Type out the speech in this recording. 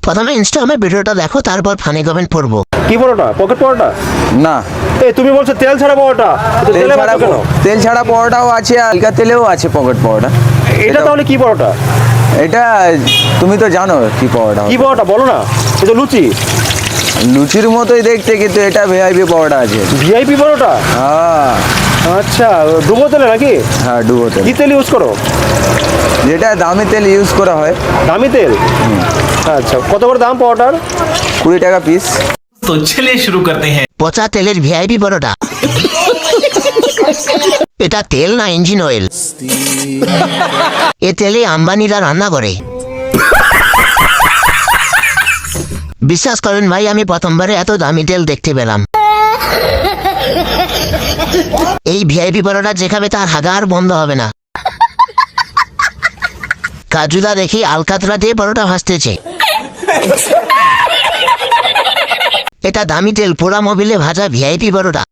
প্রথমে ইনস্টাগ্রামে ভিডিওটা দেখো, তারপর ফানি কমেন্ট পড়বো। কি পরোটা? পকেট পরোটা? না, এই তুমি বলছো তেল ছাড়া পরোটা, তো তেল তেলে ছাড়া বানাচ্ছ কেন? তেল ছাড়া পরোটাও আছে, হালকা তেলেও আছে পকেট পরোটা। এটা তাহলে কি পরোটা? এটা তুমি তো জানো কি পরোটা কি হয়। পরোটা বলো না। এই তো লুচি। লুচির মতোই দেখতে, কিন্তু এটা ভিআইপি পরোটা আছে। ভিআইপি পরোটা? হ্যাঁ আচ্ছা, ডুবো তেলে নাকি? হ্যাঁ, ডুবো তেল। কি তেল ইউজ করো? যেটা দামি তেল ইউজ করা হয়। দামি তেল? আচ্ছা, কত করে দাম পরোটার? 20 টাকা পিস। तो चलिए शुरू करते हैं। পচা তেলের ভিআইপি পরোটা। এটা তেল না ইঞ্জিন অয়েল? এ তেলে আম্বানিরা রান্না করে। বিশ্বাস করেন ভাই, আমি প্রথমবারে এত দামি তেল দেখতে পেলাম। এই ভিআইপি পরোটা যে খাবে তার হাগা আর বন্ধ হবে না। কাজুদা দেখি আলকাতরা দিয়ে পরোটা ভাজতেছে। এটা দামি তেল পোড়া মোবিলে ভাজা ভিআইপি পরোটা।